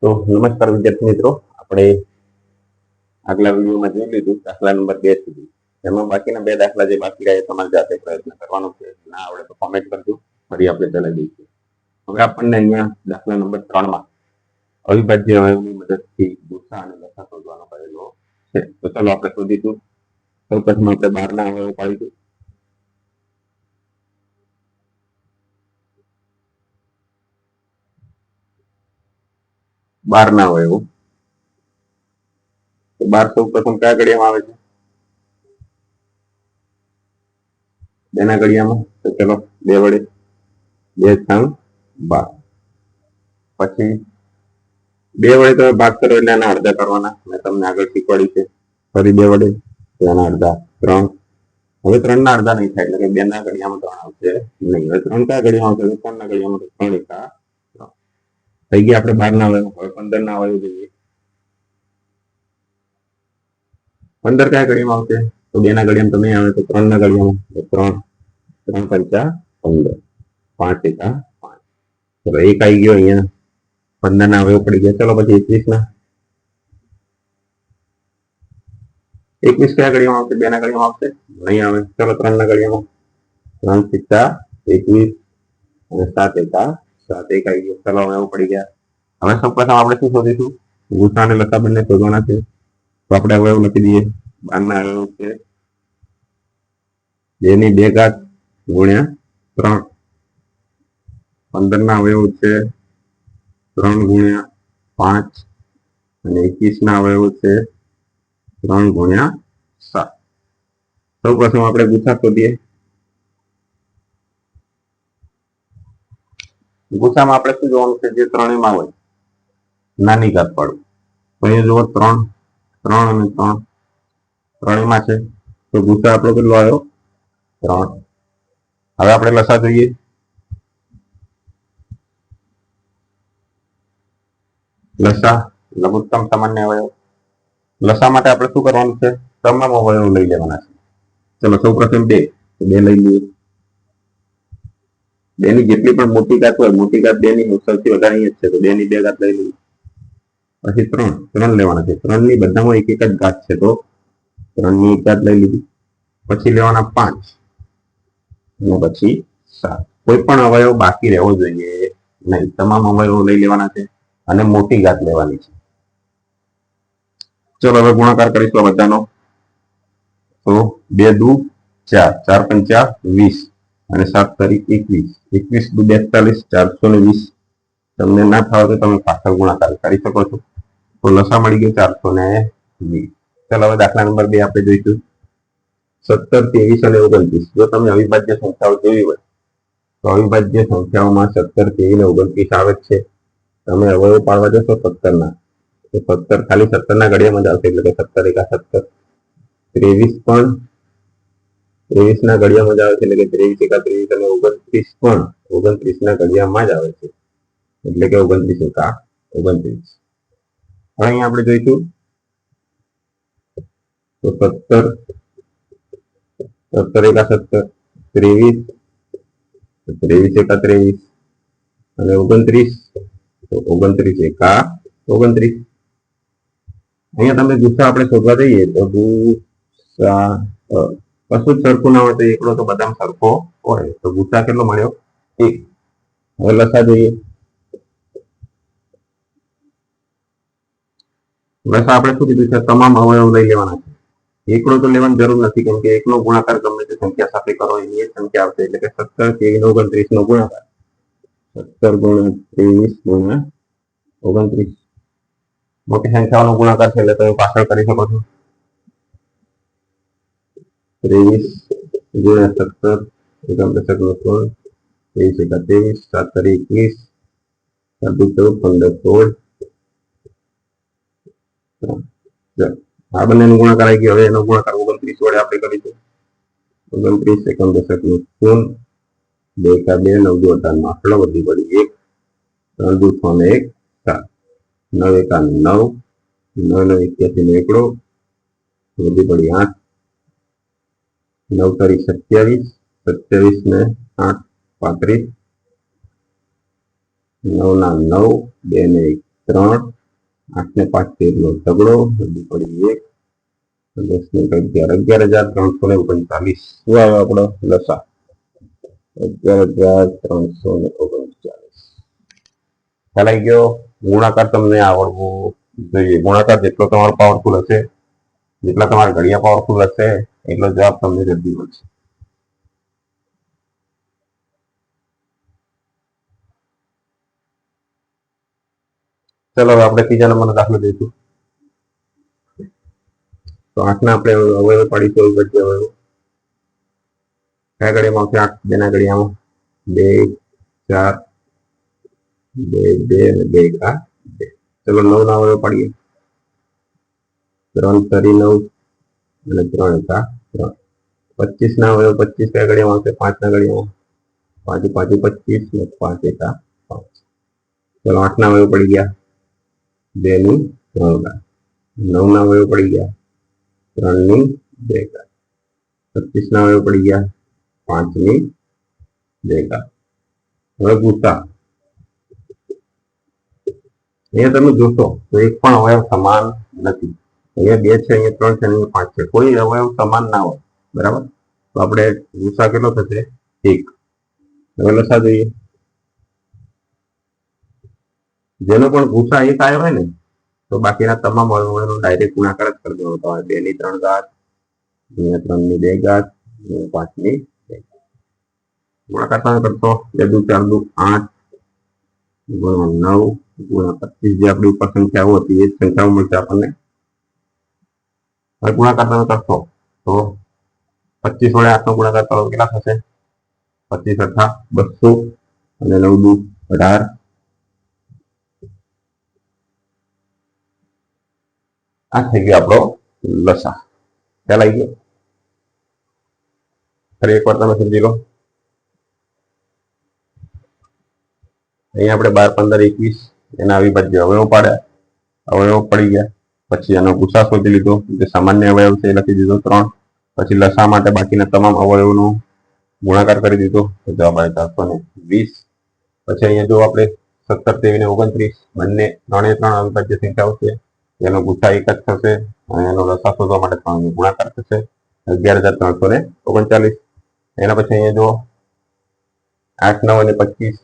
તો નમસ્કાર વિદ્યાર્થી મિત્રો, આપણે આગલા વિડીયોમાં જોઈ લીધું દાખલા નંબર 2 સુધી. એમાં બાકીના બે દાખલા જે બાકી રહ્યા તમારે જાતે પ્રયત્ન કરવાનો છે. ના આવડે તો કોમેન્ટ કરજો, ફરી આપણે ચલાવી દઈશું. હવે આપણને અહીંયા દાખલા નંબર 3 માં અવિભાજ્ય અવયવની મદદથી ગુસા અને લસા શોધવાનો કરેલો છે. તો ચાલો આપણે શોધીશું. સૌપ્રથમ આપણે 12 ના અવયવ પાડીશું. બાર ના અવયવો. તો 12 સૌપ્રથમ કયા ઘડિયામાં આવે છે? 2 ના ઘડિયામાં. તો ચલો 2 વડે 2 × 12. પછી 2 વડે તમે ભાગ કરો એટલે એના અડધા કરવાના. મેં તમને આગળ શીખવાડી છે. ફરી 2 વડે એના અડધા 3. હવે 3 ના અડધા નહીં થાય, એટલે કે 2 ના ઘડિયામાં 3 આવશે નહીં. હવે 3 કયા ઘડિયામાં આવશે? 3 ના ઘડિયામાં 3 × 3 થઈ ગયા આપણે 12 ના અવયવ. હવે 15 ના અવયવ જોઈએ. 15 કયા ઘડિયામાં આવશે? તો 2 ના ઘડિયામાં તો નહીં આવે, તો 3 ના ઘડિયામાં. 3 3 × 5 15, 5 × 5. ચલો એક આવી ગયો અહીંયા. 15 ના અવયવ પડી ગયા. ચલો પછી 21 ના. 21 કયા ઘડિયામાં આવશે? 2 ના ઘડિયામાં આવશે નહીં આવે. ચલો 3 ના ઘડિયામાં. 3 × 21 અને 7 × 7 એક આવી ગયો. ચલો અવયવ પડી ગયા. હવે સૌપ્રથમ આપણે શું શોધીશું? ગુસા અને લસા બંને શોધવાના છે. તો આપણે અવયવ લખી દઈએ. 12 ના અવયવ છે 2 ની 2 ઘાત ગુણ્યા 3. 15 ના અવયવ છે 3 ગુણ્યા 5 અને 21 ના અવયવ છે 3 ગુણ્યા 7. સૌપ્રથમ આપણે ગુસા શોધીએ. ગુસામાં આપણે શું જોવાનું છે? જે ત્રણેયમાં હોય નાની ઘાત પાડવું. તો અહીંયા જુઓ 3 3 અને 3 ત્રણેયમાં છે. તો ગુસા આપણો કેટલો આવ્યો? 3. હવે આપણે લસા જોઈએ. લસા લઘુત્તમ સામાન્ય અવયવ. લસા માટે આપણે શું કરવાનું છે? તમામ અવયવ લઈ લેવાના છે. ચલો સૌપ્રથમ 2. તો 2 લઈ લઈએ. 2 ની જેટલી પણ મોટી ઘાત હોય, મોટી ઘાત 2 ની સૌથી વધારે અહીંયા છે, તો 2 ની 2 ઘાત લઈ લઈએ. પછી 3 લેવાના છે. 3 ની બધામાં એક એક જ ઘાત છે, તો 3 ની 1 ઘાત લઈ લીધી. પછી લેવાના 5 અને પછી 7. કોઈ પણ અવયવ બાકી રહેવો જોઈએ નહીં. તમામ અવયવો લઈ લેવાના છે અને મોટી ઘાત લેવાની છે. ચલો હવે ગુણાકાર કરીશું આ બધાનો. તો 2 દુ 4, 4 × 5 20 અને 7 તારીખ 21. 21 દુ 42, 420. તમને ના ફાવે તો તમે પાછળ ગુણાકાર કરી શકો છો. તો લસા મળી ગયો 420. ચાલો હવે દાખલા નંબર 2 આપણે જોઈશું. 17, 23 અને 29. જો તમે અવિભાજ્ય સંખ્યાઓ જોઈ હોય તો અવિભાજ્ય સંખ્યાઓમાં 17, 23 અને 29 આવે છે. તમે અવયવ પાડવા જશો 17 ના, તો 17 ખાલી 17 ના ઘડિયામાં જ આવશે, એટલે કે 17 × 17. 23 પણ 23 ના ઘડિયામાં જ આવે છે, એટલે કે 23 × 23 અને 29 પણ 29 ના ઘડિયામાં જ આવે છે, એટલે કે 29 × 29. હવે અહીંયા આપણે જોઈશું તો 17 × 17, 23 × 23 અને 29, તો 29 × 29. અહીંયા તમે ગુસા આપણે શોધવા જઈએ તો ગુસા કશું જ સરખું ના હોય, તો એકડો તો બધામાં સરખો હોય. તો ગુસા કેટલો મળ્યો? 1. હવે લસા જોઈએ. લસા આપણે શું કીધું છે? તમામ અવયવ લઈ લેવાના છે. એકડો તો લેવાની જરૂર નથી, કેમ કે એકનો ગુણાકાર ગમે તે સંખ્યા સાથે કરો એની એ સંખ્યા આવશે, એટલે કે 17, 23 અને 29 નો ગુણાકાર 17 × 23 × 29. મોટી સંખ્યાઓનો ગુણાકાર છે, એટલે તમે પાછળ કરી શકો છો. 23 × 17 એકમ દશક નો 3, 23 × 23, 7 તારીખ 21, 7 દુ 14, 15, 16. આ બંનેનો ગુણાકાર આવી ગયો. હવે એનો ગુણાકાર 29 વડે આપણે કરીશું. 29 એકમ દશક નો 3, 2 × 2 9 દુ 18 માં આટલો વધી પડી 1, 3 દુ 6 ને 1 7, 9 × 9, 9 નો 81 નો એકડો વધી પડી 8, 9 તારીખ 27, 27 ને 8 35, 9 ના 9, 2 ને 3, 8 ને 5 13 તગડો, વધી પડી 1, 10 ને 11, 11,339. શું આવે આપણો લસા? 11,339. ખ્યાલ આવી ગયો? ગુણાકાર તમને આવડવો જોઈએ. ગુણાકાર જેટલો તમારો પાવરફુલ હશે, જેટલા તમારા ઘડિયા પાવરફુલ હશે, એટલો જવાબ તમને જલ્દી મળશે. ચલો હવે આપણે ત્રીજા નંબરનો દાખલો જોઈશું. તો 8 ના આપણે અવયવ પાડીશું. બધી અવયવ કયા ઘડિયામાં આવશે? 8 બેના ઘડિયામાં 2, 4, 2, 2 અને 2 ઘા 2. ચલો 9 ના અવયવ પાડીએ. 3 તરી 9 અને 3 ઘા 3. 25 ના અવયવ 25 કયા ઘડિયામાં આવશે? 5 ના ઘડિયામાં 5 5 25 ને 5 ઘા 5. ચલો 8 ના અવયવ પડી ગયા. 2 ની 3 ઘા. 9 ના અવયવ પડી ગયા. 3 ની 2 ઘા. 25 ના અવયવ પડી ગયા. 5 ની 2 ઘા. હવે ગુસા. અહીંયા તમે જોશો તો એક પણ અવયવ સમાન નથી. અહીંયા 2 છે, અહીંયા 3 છે, અહીંયા 5 છે. કોઈ અવયવ સમાન ના હોય. બરાબર? તો આપણે ગુસા કેટલો થશે? 1. હવે લસા જોઈએ. જેનો પણ ગુસા 1 આવ્યો હોય ને, તો બાકીના તમામ અવયવોનો ડાયરેક્ટ ગુણાકાર જ કરી દેવાનો. 2 ની 3 ઘાત, 3 ની 2 ઘાત, 5 ની 2 ઘાત. ગુણાકાર તમે કરશો 2 દુ 4 દુ 8 ગુણ્યા 9 ગુણ્યા 25, જે આપણી ઉપર સંખ્યાઓ હતી એ જ સંખ્યાઓ મળશે આપણને. હવે ગુણાકાર તમે કરશો તો 25 વડે 8 નો ગુણાકાર કરો કેટલા થશે? 25 અઠા 200 અને 9 દુ 18. આ થઈ ગયો આપણો લસા. ખ્યાલ આવી ગયો? ફરી એકવાર તમે સમજી લો. અહીંયા આપણે 12, 15, 21 એના અવિભાજ્ય અવયવ પાડ્યા. અવયવ પડી ગયા. પછી એનો ગુસા શોધી લીધો. જે સામાન્ય અવયવ છે એ લખી દીધો 3. પછી લસા માટે બાકીના તમામ અવયવોનો ગુણાકાર કરી દીધો. તો જવાબ આવે 420. પછી અહીંયા જો આપણે 17, 23 ને 29 બંને 3 એ 3 અવિભાજ્ય સંખ્યાઓ છે. એનો ગુસા 1 જ થશે અને એનો લસા શોધવા માટે 3 નો ગુણાકાર થશે. 11,339. એના પછી અહીંયા જો 8, 9 અને 25.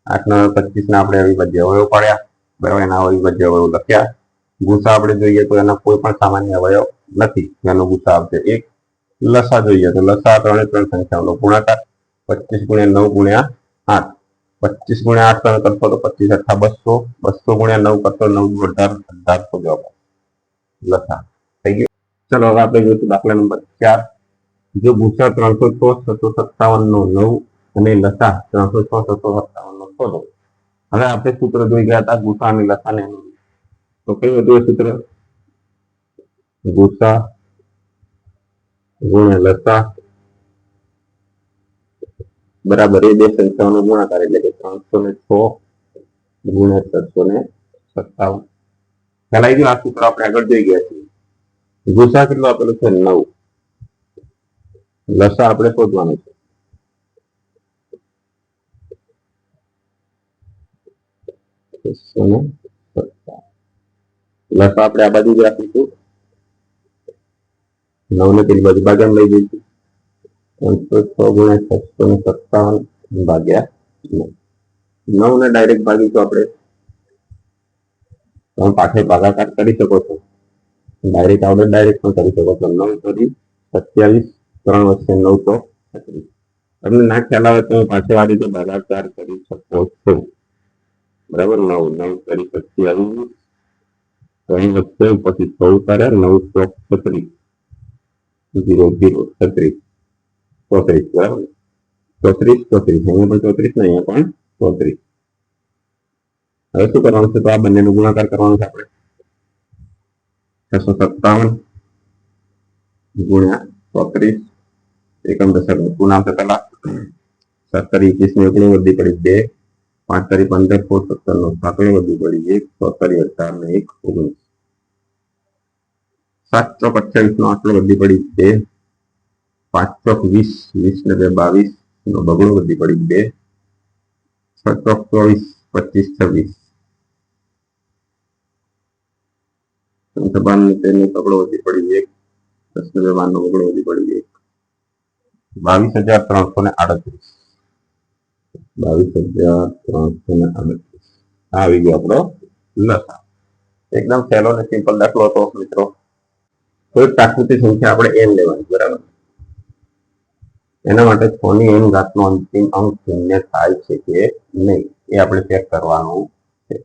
8, 9 અને 25 ના આપણે અવિભાજ્ય અવયવ પાડ્યા. બરાબર? એના અવિભાજ્ય અવયવ લખ્યા. ગુસા આપણે જોઈએ તો એના કોઈ પણ સામાન્ય અવયવ નથી. એનો ગુસા આવશે 1. લસા જોઈએ તો લસા 3 એ 3 સંખ્યાઓનો ગુણાકાર 25 ગુણ્યા 9 ગુણ્યા 8. 25 ગુણ્યા 8 તમે કરશો તો 25 અઠા 200. 200 ગુણ્યા 9 કરશો 9 દુ 18, 1800 જવાબ લસા થઈ ગયો. ચલો હવે આપણે જોઈશું દાખલા નંબર 4. જો ગુસા 306, 757 નો 9 અને લસા 306, 757 નો શોધો. હવે આપણે સૂત્ર જોઈ ગયા હતા ગુસા અને લસાને. તો કયું હતું એ સૂત્ર? ગુસા ગુણ્યા લસા બરાબર એ બે સંખ્યાઓનો ગુણાકાર, એટલે કે 306 ગુણ્યા 757. ખ્યાલ આવી ગયો? આ સૂત્ર આપણે આગળ જોઈ ગયા છીએ. ગુસા કેટલો આપેલો છે? 9. લસા આપણે શોધવાનો છે. લસા આપણે આ બાજુ જ રાખીશું. 9 ને પેલી બાજુ ભાગ્યા લઈ જઈશું. 306 ગુણ્યા 757 ભાગ્યા 9 ને ડાયરેક્ટ ભાગીશું આપણે. તમે પાછળ ભાગાકાર કરી શકો છો. ડાયરેક્ટ આવડે ડાયરેક્ટ પણ કરી શકો છો. 9 કરી 27, 3 વચ્ચે 936. તમને ના ખ્યાલ આવે તો પાછળ આ રીતે ભાગાકાર કરી શકો છો. બરાબર? 9 કરી 27, અહીં વચ્ચે પછી 16 કર્યા 936 0 0 36 34. બરાબર? 34 અહીંયા પણ 34 ને અહીંયા પણ 34. હવે શું કરવાનું છે? તો આ બંનેનો ગુણાકાર કરવાનો છે આપણે. 657 ગુણ્યા 34 એકમ દશક પૂર્ણ આવશે. પેલા 7 તારી 21 ને 19 વધી પડી 2, 5 તારી 15 4 17 7 વધી પડી 1, 6 તારી 18 ને 1 19, 7 ચોક 28 નો આટલો વધી પડી 2, 5 ચોક 20, 20 ને 2 22 નો બગડો વધી પડી 2, 6 ચોક 24, 25 26 સંખ્યા 12 ને 13 પકડો વધી પડી 1, 10 ને 12 નો પકડો વધી પડી 1, 22,338. 22,338 આવી ગયો આપણો લસા. એકદમ સહેલો અને સિમ્પલ દાખલો હતો મિત્રો. કોઈ પ્રાકૃતિક સંખ્યા આપણે n લેવાની, બરાબર. એના માટે 6 ની n ઘાતનો અંતિમ અંક શૂન્ય થાય છે કે નહીં એ આપણે ચેક કરવાનું છે.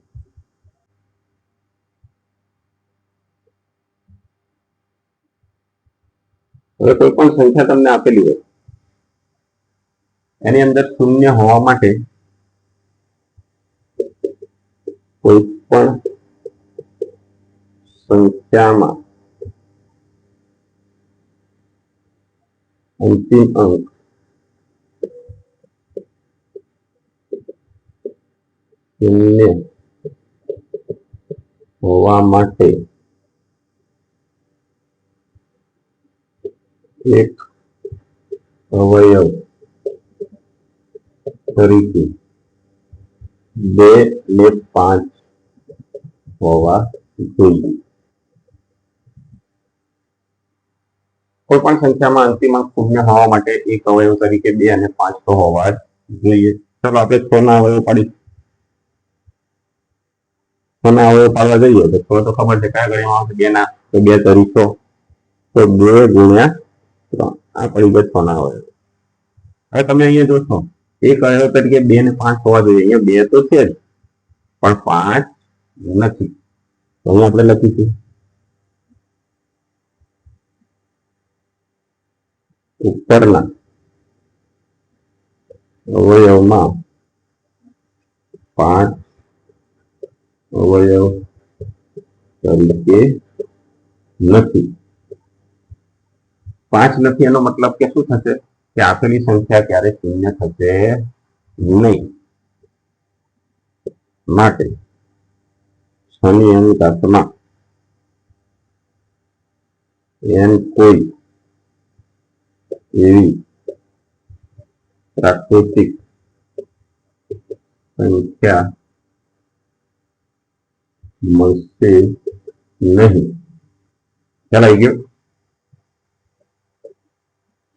હવે કોઈ પણ સંખ્યા તમને આપેલી હોય એની અંદર શૂન્ય હોવા માટે કોઈ પણ સંખ્યામાં અંતિમ અંક શૂન્ય હોવા માટે એક અવયવ તરીકે 2 ને 5 હોવા જોઈએ. કોઈ પણ સંખ્યામાં અંતિમ અંક શૂન્ય હોવા માટે એક અવયવ તરીકે 2 અને 5 તો હોવા જ જોઈએ. ચાલો આપણે 6 ના અવયવ પાડી 6 ના અવયવ પાડવા જઈએ તો 6 તો ખબર છે કયા ગણ્યામાં આવશે 2 ના, તો 2 તરી 6, તો 2 ગુણ્યા 3 આ પડી ગયો 6 ના અવયવ. હવે તમે અહીંયા જોશો એક અવયવ તરીકે 2 ને 5 હોવા જોઈએ. અહીંયા 2 તો છે જ પણ 5 નથી, તો અહીંયા આપણે લખીશું ઉપરના અવયવમાં 5 અવયવ તરીકે નથી. 5 નથી એનો મતલબ કે શું થશે કે આપેલી સંખ્યા ક્યારે શૂન્ય થશે નહીં. માટે 6 ની n ઘાતમાં n કોઈ એવી પ્રાકૃતિક સંખ્યા મળશે નહીં. ખ્યાલ આવી ગયો?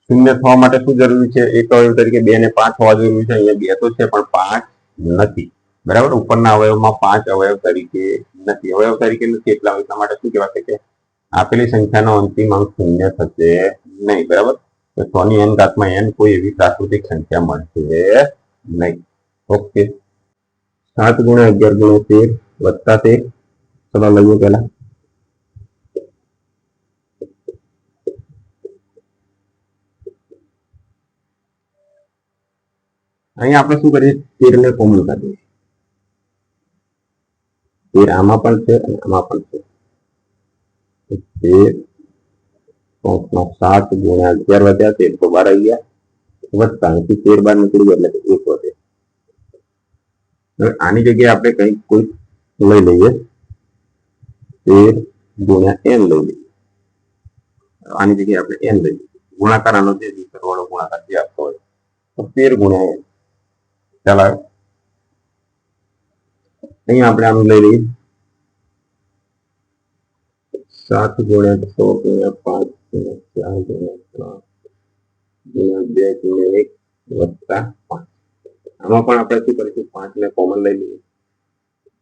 શૂન્ય થવા માટે શું જરૂરી છે? એક અવયવ તરીકે 2 ને 5 હોવા જરૂરી છે. અહીંયા 2 તો છે પણ 5 નથી, બરાબર. ઉપરના અવયવમાં 5 અવયવ તરીકે નથી. અવયવ તરીકે નથી એટલા માટે શું કહેવાશે કે આપેલી સંખ્યાનો અંતિમ અંક શૂન્ય થશે નહીં, બરાબર. તો 6 ની n ઘાતમાં n કોઈ એવી પ્રાકૃતિક સંખ્યા મળશે નહીં. ઓકે. 7 ગુણ્યા 11 ગુણ્યા 13 વત્તા 13. ચલો લઈએ પેલા. અહીંયા આપણે શું કરીએ? 13 ને કોમન કાઢીએ. 13 આમાં પણ છે અને આમાં પણ છે. 7 ગુણ્યા 11 વધ્યા 13 તો 12 આવી ગયા, વત્તા અહીંથી 13 બાર નીકળી ગયા એટલે 1 વધે. હવે આની જગ્યાએ આપણે કંઈક કોઈ લઈ લઈએ. 13 ગુણ્યા n લઈ લઈએ. આની જગ્યાએ આપણે n લઈ લઈએ. ગુણાકાર આનો જે સરવાળો ગુણાકાર જે આપતો હોય તો 13 ગુણ્યા n. ચાલો અહીંયા આપણે આમ લઈ લઈએ 7 ગુણ્યા 6 ગુણ્યા 5 ગુણ્યા 4 ગુણ્યા 3 ગુણ્યા 2 ગુણ્યા 1 વત્તા 5. આમાં પણ આપણે શું કરીશું? 5 ને કોમન લઈ લઈએ.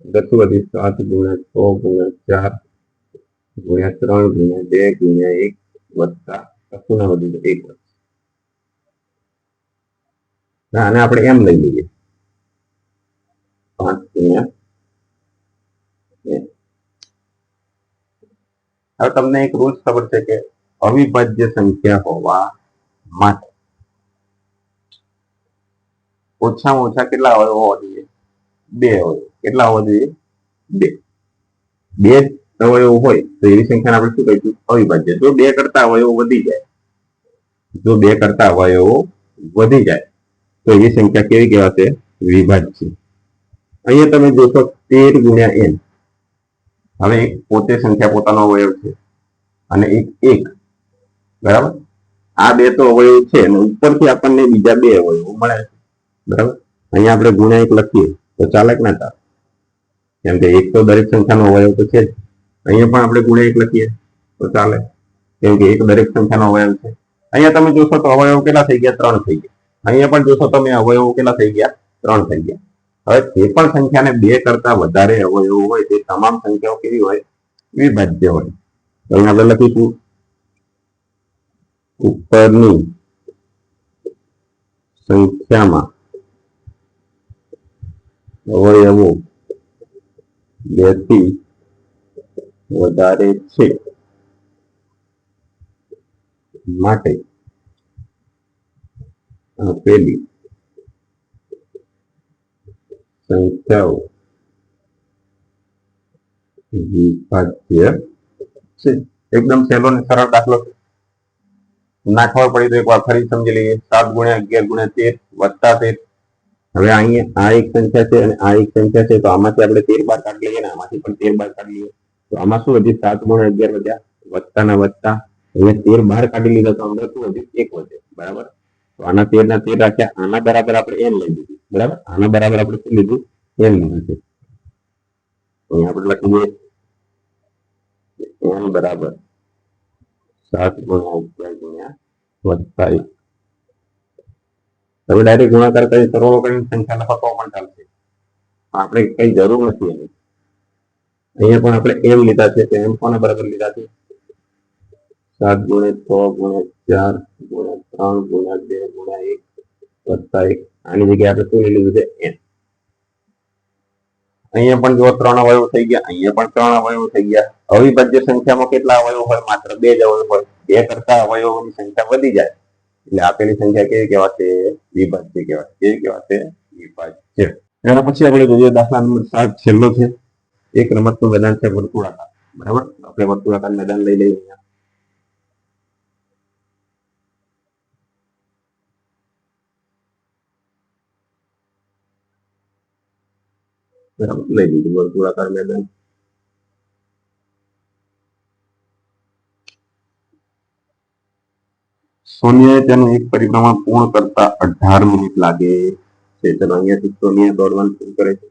અંદર શું વધી? 7 ગુણ્યા 6 ગુણ્યા 4 ગુણ્યા 3 ગુણ્યા 2 ગુણ્યા 1 વત્તા કશું ના વધી 1 વધશે. આને આપણે એમ લઈ લઈએ 5 ગુણ્યા. હવે તમને એક રૂલ્સ ખબર છે કે અવિભાજ્ય સંખ્યા હોવા માટે ઓછામાં ઓછા કેટલા અવયવ હોવા જોઈએ? 2 અવયવ. કેટલા હોવા જોઈએ? 2 અવયવ હોય તો એવી સંખ્યાને આપણે શું કહીશું? અવિભાજ્ય. જો 2 કરતા અવયવો વધી જાય, તો એવી સંખ્યા કેવી કહેવાશે? વિભાજ્ય. અહીંયા તમે જોશો 13 ગુણ્યા n. હવે પોતે સંખ્યા પોતાનો અવયવ છે અને એક બરાબર. આ 2 તો અવયવ છે અને ઉપરથી આપણને બીજા 2 અવયવો મળે છે, બરાબર. અહીંયા આપણે ગુણ્યા 1 લખીએ તો ચાલે કે ના ચાલે? કેમ કે 1 તો દરેક સંખ્યાનો અવયવ તો છે જ અહીંયા પણ આપણે ગુણ્યા 1 લખીએ તો ચાલે, કેમ કે એક દરેક સંખ્યાનો અવયવ છે. અહીંયા તમે જોશો તો અવયવ કેટલા થઈ ગયા? 3 થઈ ગયા. અહીંયા પણ જોશો તમે અવયવો કેટલા થઈ ગયા? 3 થઈ ગયા. હવે જે પણ સંખ્યાને 2 કરતા વધારે અવયવો હોય તે તમામ સંખ્યાઓ કેવી હોય? વિભાજ્ય હોય. તો અહીંયા આપણે લખીશું ઉપરની સંખ્યામાં અવયવો 2 થી વધારે છે માટે આપેલી સંખ્યાઓ વિભાજ્ય છે. એકદમ સહેલો ને સરળ દાખલો છે. ના ખબર પડી તો એકવાર ફરી સમજી લઈએ. 7 ગુણ્યા 11 ગુણ્યા 13 વત્તા 13. હવે અહીંયા આ એક સંખ્યા છે અને આ એક સંખ્યા છે, તો આમાંથી આપણે 13 બાર કાઢી લઈએ ને આમાંથી પણ 13 બાર કાઢી લઈએ. તો આમાં શું હજી 7 ગુણ્યા 11 વધ્યા, વત્તા ના વત્તા. અહીંયા 13 બાર કાઢી લીધા તો અંદર શું વધ્યું? 1 વધે. બરાબર. તો આના 13 ના 13 રાખ્યા. આના બરાબર આપણે n લઈ લીધું. બરાબર. આના બરાબર આપણે શું લીધું? n લીધું છે. અહીંયા આપણે લખી દઈએ n બરાબર 7 ગુણ્યા 11 ગુણ્યા વત્તા 1. તમે ડાયરેક્ટ ગુણાકાર કરી સરવાળો કરીને સંખ્યા લખો તો પણ ચાલશે. આપણે કઈ જરૂર નથી એની. અહીંયા પણ આપણે m લીધા છે, તો m કોના બરાબર લીધા છે? 7 ગુણ્યા 6 ગુણ્યા 4 ગુણ્યા 3 ગુણ્યા 2 ગુણ્યા 1 વત્તા 1. આની જગ્યાએ આપણે શું લઈ લીધું છે? n. અહીંયા પણ જો 3 અવયવ થઈ ગયા, અહીંયા પણ 3 અવયવ થઈ ગયા. અવિભાજ્ય સંખ્યામાં કેટલા અવયવ હોય? માત્ર 2 જ અવયવ હોય. 2 કરતા અવયવોની સંખ્યા વધી જાય એટલે આપેલી સંખ્યા કેવી કહેવાશે? વિભાજ્ય કહેવાશે. કેવી કહેવાશે? વિભાજ્ય. એના પછી આપણે જોઈએ દાખલા નંબર 7, છેલ્લો છે. એક રમતનું મેદાન છે વર્તુળાકાર. બરાબર. આપણે વર્તુળાકાર મેદાન લઈ લઈએ. બરાબર, લઈ લીધું વર્તુળાકાર મેદાન. સોનિયાએ તેનું એક પરિભ્રમણ પૂર્ણ કરતા 18 મિનિટ લાગે છે. ચલો અહીંયાથી સોનિયા દોડવાનું શરૂ કરે છે.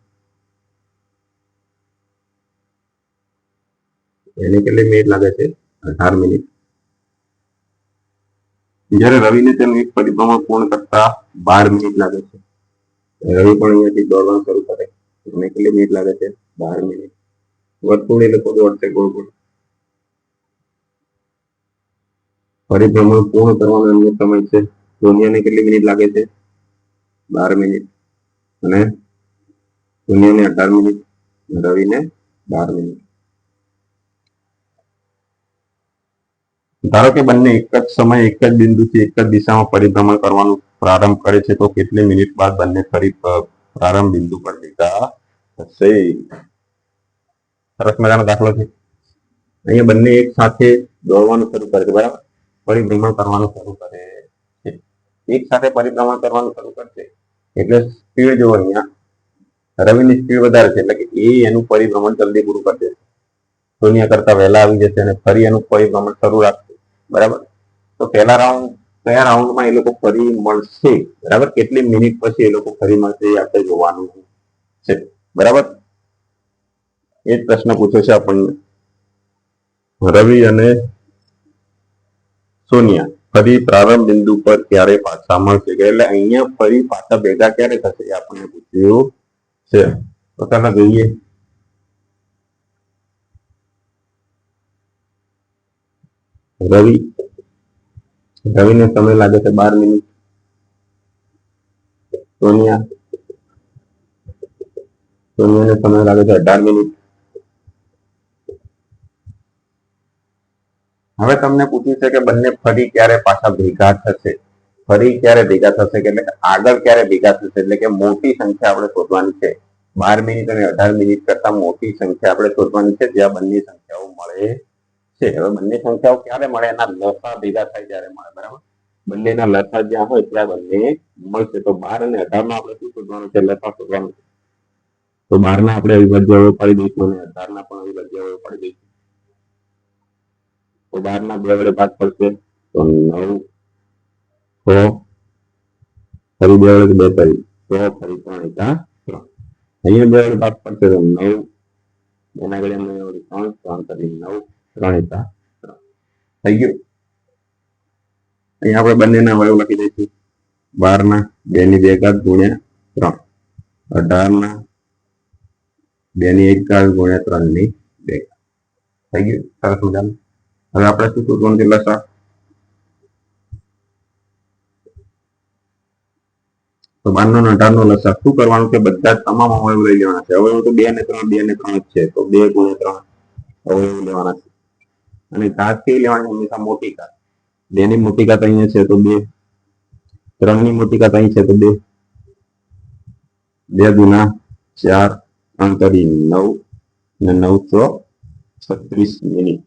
એને કેટલી મિનિટ લાગે છે? 18 મિનિટ. જ્યારે રવિને તેનું એક પરિભ્રમણ પૂર્ણ કરતા 12 મિનિટ લાગે છે. રવિ પણ અહીંયાથી દોડવાનું શરૂ કરે. એને કેટલી મિનિટ લાગે છે? 12 મિનિટ. વર્તુળ એ લોકો દોડશે ગોળ ગોળ. પરિભ્રમણ પૂર્ણ કરવાનો એમનો સમય છે. સોનિયાને કેટલી મિનિટ લાગે છે? 12 મિનિટ. અને સોનિયાને 18 મિનિટ, રવિને 12 મિનિટ. ધારો કે બંને એક જ સમયે એક જ બિંદુથી એક જ દિશામાં પરિભ્રમણ કરવાનું પ્રારંભ કરે છે, તો કેટલી મિનિટ બાદ બંને ફરી પ્રારંભ બિંદુ પર ભેગા થશે? સરસ મજાનો દાખલો છે. અહીંયા બંને એક સાથે દોડવાનું શરૂ કરે છે. બરાબર. પરિભ્રમણ કરવાનું શરૂ કરે છે. એક સાથે પરિભ્રમણ કરવાનું શરૂ કરશે એટલે સ્પીડ જો અહીંયા રવિની સ્પીડ વધારે છે એટલે કે એ એનું પરિભ્રમણ જલ્દી પૂરું કરી દેશે. સોનિયા કરતા વહેલા આવી જશે અને ફરી એનું પરિભ્રમણ શરૂ રાખશે. બરાબર. તો પહેલા રાઉન્ડ, કયા રાઉન્ડમાં એ લોકો ફરી મળશે? બરાબર. કેટલી મિનિટ પછી એ લોકો ફરી મળશે એ આપણે જોવાનું છે. બરાબર. એ જ પ્રશ્ન પૂછ્યો છે આપણને. રવિ અને સોનિયા ફરી પ્રારંભ બિંદુ પર ક્યારે પાછા મળશે? એટલે અહીંયા ફરી પાછા ભેગા ક્યારે થશે એ આપણને પૂછ્યું છે. તો ચાલો જોઈએ. રવિને સમય લાગે છે 12 મિનિટ. સોનિયાને સમય લાગે છે 18 મિનિટ. હવે તમને પૂછ્યું છે કે બંને ફરી ક્યારે પાછા ભેગા થશે? ફરી ક્યારે ભેગા થશે એટલે કે આગળ ક્યારે ભેગા થશે? એટલે કે મોટી સંખ્યા આપણે શોધવાની છે. 12 મિનિટ અને 18 મિનિટ કરતા મોટી સંખ્યા આપણે શોધવાની છે, જ્યાં બંને સંખ્યાઓ મળે છે. હવે બંને સંખ્યાઓ ક્યારે મળે? એના લસા ભેગા થાય ત્યારે મળે. બરાબર. બંનેના લસા જ્યાં હોય ત્યાં બંને મળશે. તો 12 અને 18 માં આપણે શું શોધવાનું છે? લસા શોધવાનું છે. તો 12 ના આપણે અવિભાજ્ય અવયવ પાડી દઈશું અને 18 ના પણ અવિભાજ્ય અવયવ પાડી દઈશું. તો 12 ના 2 વડે ભાગ પડશે તો 9, 6, ફરી 2 વડે 2 કરી 6, ફરી 3 × 3. અહીંયા 2 વડે ભાગ પડશે તો 9, એના ઘડિયામાં 3 3 તરી 9 3 એકા 3 થઈ ગયું. અહીંયા આપણે બંનેના અવયવ લખી દઈશું. 12 ના 2 ની 2 ઘાત ગુણ્યા 3, 18 ના 2 ની 1 ઘાત ગુણ્યા 3 ની 2 ઘાત. થઈ ગયું. સરસ મજાનું. હવે આપણે શું શોધવાનું છે? લસા. તો 12 નો 18 નો લસા શું કરવાનું છે? બધા તમામ અવયવ લઈ લેવાના છે. અવયવ તો 2 ને 3 2 ને 3 જ છે, તો 2 ગુણ્યા 3 અવયવ લેવાના છે. અને ઘાત કેવી લેવાની? હંમેશા મોટી ઘાત. 2 ની મોટી ઘાત અહીંયા છે તો 2, 3 ની મોટી ઘાત અહીં છે તો 2, 2 ગુના 4, 3 તરી 9 અને 936 મિનિટ.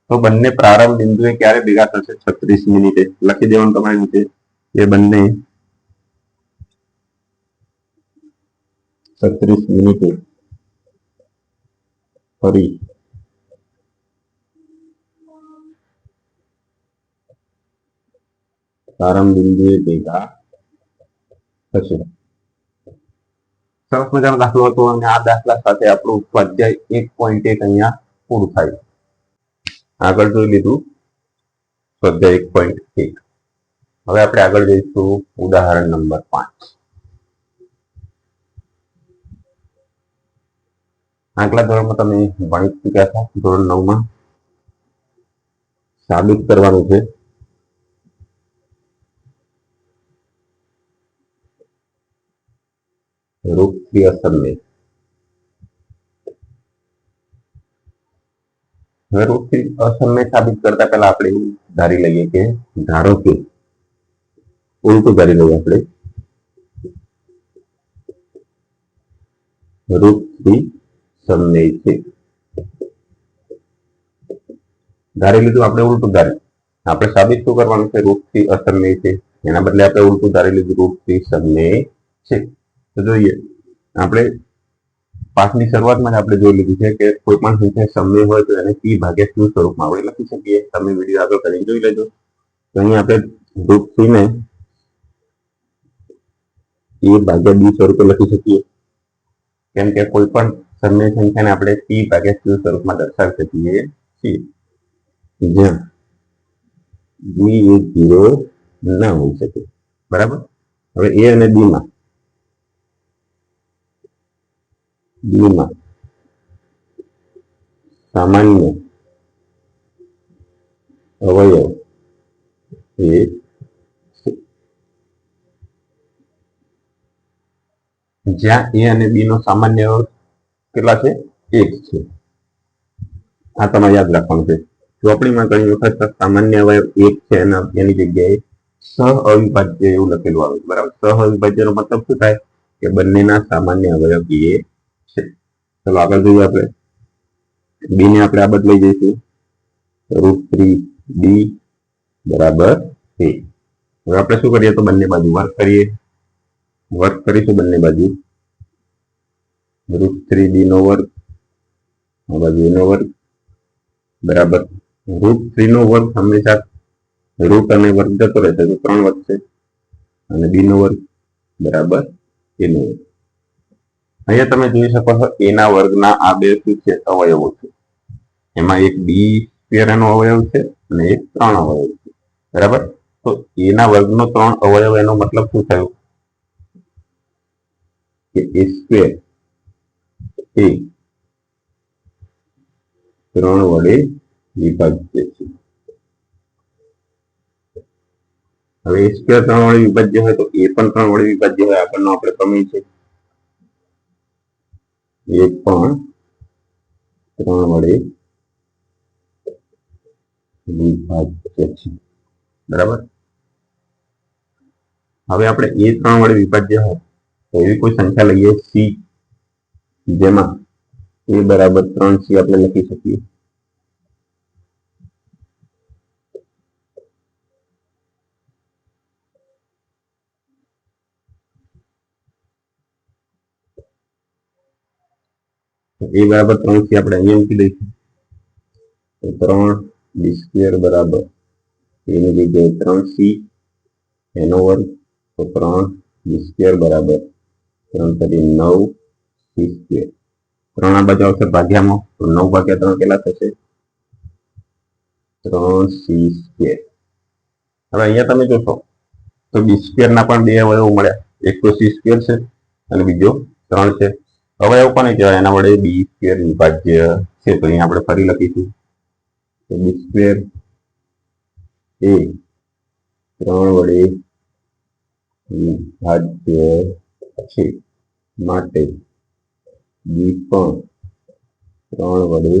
તો બંને પ્રારંભ બિંદુએ ક્યારે ભેગા થશે? 36 મિનિટે. લખી દેવાનું તમારી રીતે એ બંને 36 મિનિટે ફરી પ્રારંભ બિંદુએ ભેગા થશે. સરસ મજાનો દાખલો હતો અને આ દાખલા સાથે આપણું સ્વાધ્યાય 1.1 અહીંયા પૂરું થાય. આગળ જોઈ લીધું સ્વાધ્યાય 1.1. હવે આપણે આગળ જઈશું ઉદાહરણ નંબર 5. આગલા ધોરણમાં તમે ભણી ચૂક્યા હતા. ધોરણ 9 માં સાબિત કરવાનું છે રૂપથી અસમમેય. હવે રૂપથી અસમમેય સાબિત કરતા પહેલા આપણે એવું ધારી લઈએ કે ધારો કે ઉલટું ધારી લઈએ આપણે રૂપથી સમમેય છે. ધારી લીધું આપણે ઉલટું ધારી. આપણે સાબિત શું કરવાનું છે? રૂપથી અસમમેય છે. એના બદલે આપણે ઉલટું ધારી લીધું રૂપથી સમમેય છે. તો જોઈએ આપણે પાઠની શરૂઆતમાં જ આપણે જોઈ લીધું છે કે કોઈ પણ સંખ્યા સમમેય હોય તો એને p ભાગ્યા q સ્વરૂપમાં આપણે લખી શકીએ. તમે વિડીયો આગળ કરીને જોઈ લેજો. તો અહીં આપણે રૂપ c ને a ભાગ્યા b સ્વરૂપે લખી શકીએ, કેમ કે કોઈ પણ સમમેય સંખ્યાને આપણે p ભાગ્યા q સ્વરૂપમાં દર્શાવી શકીએ છીએ, જ્યાં b એ 0 ના હોઈ શકે. બરાબર. હવે a અને b માં સામાન્ય અવયવ એ જ્યાં a અને b નો સામાન્ય અવયવ કેટલા છે? 1 છે. આ તમારે યાદ રાખવાનું છે. ચોપડીમાં ઘણી વખત સામાન્ય અવયવ 1 છે અને એની જગ્યાએ સહ અવિભાજ્ય એવું લખેલું આવે છે. બરાબર. સહ અવિભાજ્યનો મતલબ શું થાય? કે બંનેના સામાન્ય અવયવ એ છે. ચલો આગળ જોઈએ. આપણે b ને આપણે આ બદલાઈ જઈશું √3b બરાબર a. હવે આપણે શું કરીએ? તો બંને બાજુ વર્ગ કરીએ. વર્ગ કરીશું બંને બાજુ. √3b નો વર્ગ આ બાજુ a નો વર્ગ બરાબર √3 નો વર્ગ હંમેશા રૂટ અને વર્ગ જતો રહેશે તો 3 વધશે અને b નો વર્ગ બરાબર a નો વર્ગ. અહીંયા તમે જોઈ શકો છો a ના વર્ગના આ બે શું છે? અવયવો છે. એમાં એક b સ્ક્વેર એનો અવયવ છે અને એક 3 અવયવ છે. બરાબર. તો a ના વર્ગનો 3 અવયવ એનો મતલબ શું થયો? કે a સ્ક્વેર એ 3 વડે વિભાજ્ય છે. હવે a સ્ક્વેર 3 વડે વિભાજ્ય હોય તો a પણ 3 વડે વિભાજ્ય હોય. આગળનો આપણે પ્રમેય છે. a પણ 3 વડે વિભાજ્ય છે. બરાબર. હવે આપણે a 3 વડે વિભાજ્ય હોય તો એવી કોઈ સંખ્યા લઈએ c જેમાં a બરાબર 3c આપણે લખી શકીએ. a બરાબર 3c આપણે અહીંયા મૂકી દઈશું. તો 3b સ્ક્વેર બરાબર એની જગ્યાએ 3c એનો વર્ગ. તો 3b સ્ક્વેર બરાબર 3 તરી 9 સી સ્ક્વેર 3 આ બાજુ આવશે ભાગ્યામાં તો 9 ભાગ્યા 3 કેટલા થશે 3c સ્ક્વેર હવે અહીંયા તમે જોશો તો બી સ્ક્વેર ના પણ બે અવયવ મળ્યા એક તો સી સ્ક્વેર છે અને બીજો 3 છે અવયવ કોને કહેવાય એના વડે બી સ્ક્વેર વિભાજ્ય છે તો અહીંયા આપણે ફરી લખીશું તો બી સ્ક્વેર એ 3 વડે વિભાજ્ય છે માટે બી પણ 3 વડે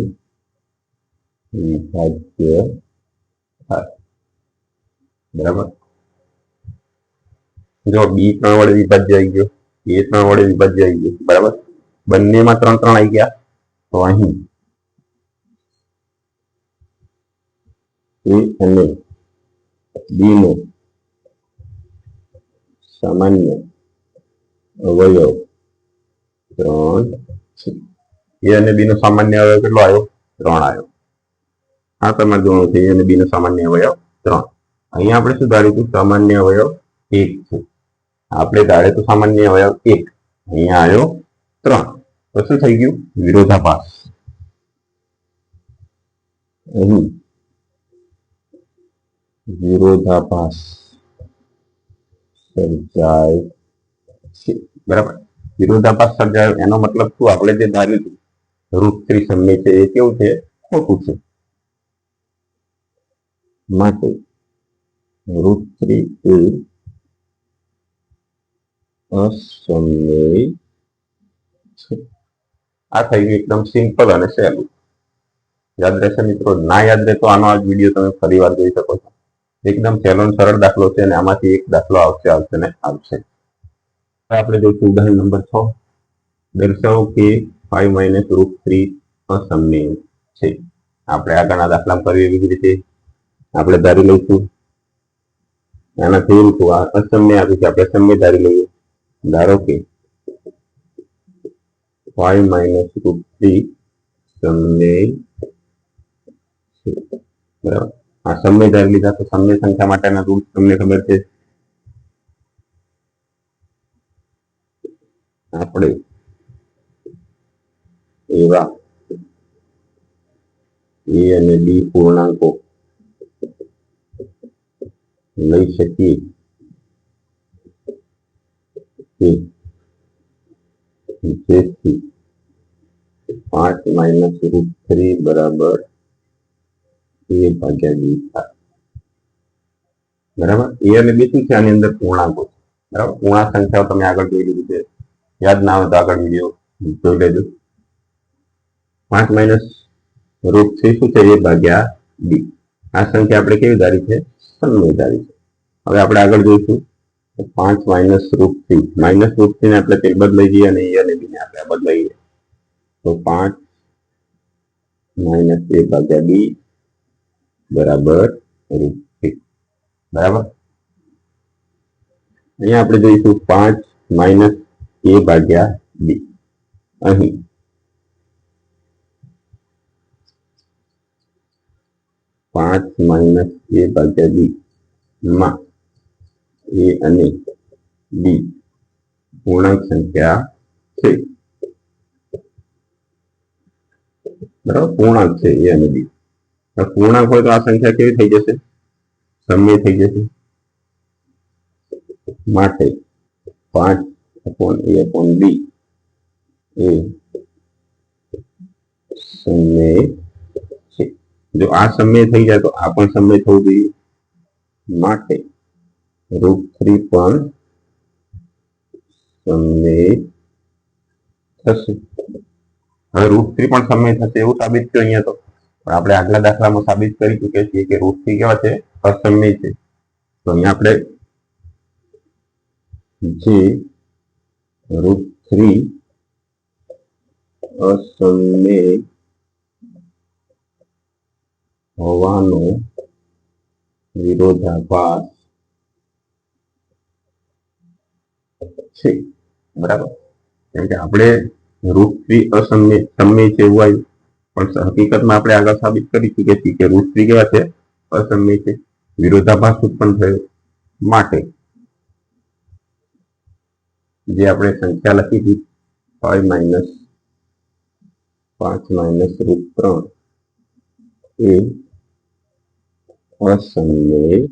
વિભાજ્ય થાય બરાબર જો બી 3 વડે વિભાજ્ય આવી ગયો એ 3 વડે વિભાજ્ય આવી ગયો બરાબર બંનેમાં 3 3 આવી ગયા તો અહીં એ અને બી નો સામાન્ય અવયવ 3 છે એ અને બી નો સામાન્ય અવયવ કેટલો આવ્યો 3 આવ્યો આ તમારે જોવાનું છે એ અને બી નો સામાન્ય અવયવ 3 અહીંયા આપણે શું ધારીશું સામાન્ય અવયવ 1 છે આપણે ધારે તો સામાન્ય અવયવ 1 અહીંયા આવ્યો 3 તો શું થઈ ગયું વિરોધાભાસ અહીં વિરોધાભાસ સર્જાય છે બરાબર વિરોધાભાસ સર્જાય એનો મતલબ શું આપણે જે ધાર્યું હતું √3 સમય છે એ કેવું છે ખોટું છે માટે √3 એ અસમય છે આ થઈ ગયું એકદમ સિમ્પલ અને સહેલું યાદ રહેશે મિત્રો ના યાદ રહે તો આનો આ વિડીયો તમે ફરી વાર જોઈ શકો છો એકદમ સહેલો અને સરળ દાખલો છે અને આમાંથી એક દાખલો આવશે ને આવશે આપણે જોઈશું ઉદાહરણ નંબર 6 દર્શાવો કે 5 - √3 અસમય છે આપણે આગળના દાખલામાં કર્યું એવી રીતે આપણે ધારી લઈશું આનાથી ઉલટું આ અસમય આવ્યું છે આપણે સમય ધારી લઈએ ધારો કે 5 - √3 સમય છે બરાબર આ સમય ધારી લીધા તો સમય સંખ્યા માટેના રૂલ્સ તમને ખબર છે આપણે એવા એ અને બી પૂર્ણાંકો લઈ શકીએ કે જેથી 5 - √3 બરાબર a ભાગ્યા b થાય બરાબર એ અને બી શું છે આની અંદર પૂર્ણાંકો છે બરાબર પૂર્ણાંક સંખ્યાઓ તમે આગળ જોઈ લીધી છે યાદ ના આવે તો આગળ વિડીયો જોઈ લેજો 5 - √3 શું છે a ભાગ્યા b આ સંખ્યા આપણે કેવી ધારી છે સમય ધારી છે હવે આપણે આગળ જોઈશું 5 - √3 -√3 ને આપણે તેલ બદલાઈ જઈએ અને a અને b ને આપણે બદલાઈએ તો 5 - a ભાગ્યા b બરાબર √3 બરાબર અહીંયા આપણે જોઈશું 5 - a ભાગ્યા b અહીં 5 - a ભાગ્યા b માં a અને b પૂર્ણાંક સંખ્યા છે બરાબર પૂર્ણાંક છે a અને b પૂર્ણાંક હોય તો આ સંખ્યા કેવી થઈ જશે સમય થઈ જશે માટે 5/a/b એ સમય છે જો આ સમય થઈ જાય તો આ પણ સમય થવું જોઈએ માટે √3 પણ સમય થશે હવે √3 પણ સમય થશે એવું સાબિત થયું અહીંયા તો પણ આપણે આગલા દાખલામાં સાબિત કરી ચૂક્યા છીએ કે √3 કેવા છે અસમય છે તો અહીંયા આપણે જે √3 અસમય હોવાનો વિરોધાભાસ છે બરાબર કેમ કે આપણે √3 અસમય છે એવું આવ્યું પણ હકીકતમાં આપણે આગળ સાબિત કરી ચૂક્યા છીએ કે √3 કેવા છે અસમય છે વિરોધાભાસ ઉત્પન્ન થયો માટે જે આપણે સંખ્યા લખી હતી 5 માઇનસ 5 માઇનસ √3 એ અસમય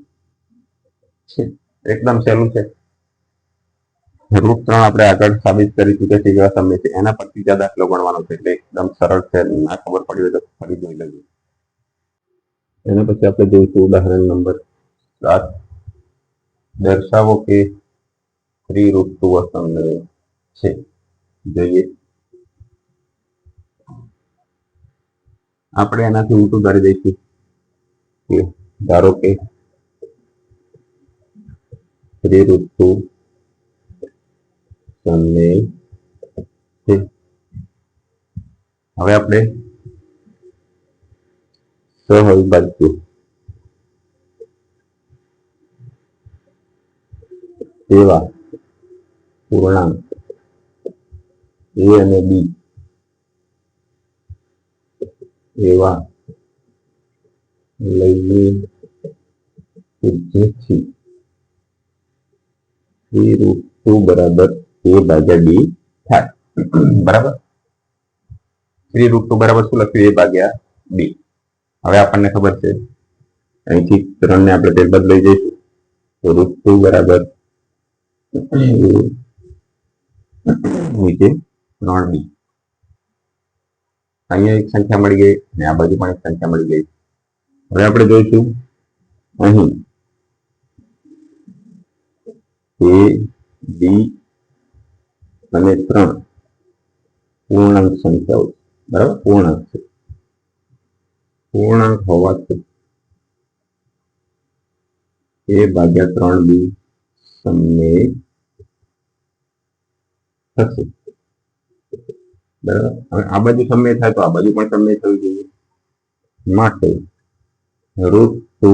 છે. એકદમ સહેલું છે. √3 આપણે આગળ સાબિત કરી ચૂક્યા છીએ કે અસમય છે. એના પરથી જ આ દાખલો ગણવાનો છે, એટલે એકદમ સરળ છે. ના ખબર પડી હોય તો ફરી જોઈ લેજો. એના પછી આપણે જોઈશું ઉદાહરણ નંબર 7. દર્શાવો કે 3√2 અસમય છે. જોઈએ. આપણે એનાથી ઉલટું ધારી દઈશું કે ધારો કે 3√2 સમય છે. હવે આપણે સહઅવિભાજ્ય એવા પૂર્ણાંક a અને b એવા લઈએ કે જેથી 3√2 બરાબર a ભાગ્યા b થાય. બરાબર. 3√2 બરાબર શું લખ્યું? a ભાગ્યા b. હવે આપણને ખબર છે અહીંથી 3 ને આપણે ત્યારબાદ લઈ જઈશું તો √2 બરાબર નીચે 3b. અહીંયા એક સંખ્યા મળી ગઈ અને આ બાજુ પણ એક સંખ્યા મળી ગઈ. હવે આપણે જોઈશું અહીં a b અને 3 પૂર્ણાંક સંખ્યાઓ. બરાબર, પૂર્ણાંક છે. પૂર્ણાંક હોવાથી a ભાગ્યા 3b સમય થશે. બરાબર. હવે આ બાજુ સમય થાય તો આ બાજુ પણ સમય થવી જોઈએ. માટે √2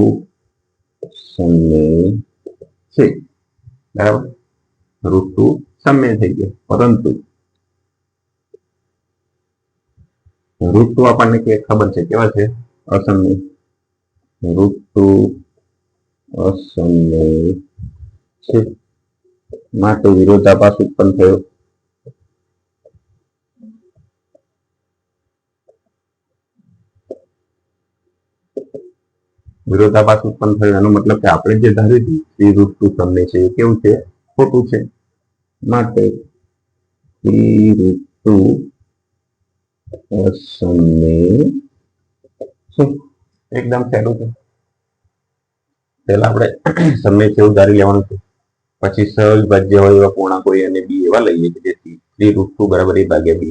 સમય છે. બરાબર. √2 સમય થઈ ગયો. પરંતુ √2 આપણને ખબર છે કેવા છે? અસમય. √2 અસમય છે. માટે વિરોધાભાસ ઉત્પન્ન થયો. વિરોધાભાસ ઉત્પન્ન થયો એનો મતલબ કે આપણે જે ધાર્યું હતું 3√2 સમય છે એ કેવું છે? ખોટું છે. માટે 3√2 અસમય છે. એકદમ સહેલું છે. પહેલા આપણે સમય છે એવું ધારી લેવાનું છે. પછી સહવિભાજ્ય હોય એવા પૂર્ણાંકો a અને b એવા લઈએ કે જેથી 3√2 બરાબર a ભાગ્યા b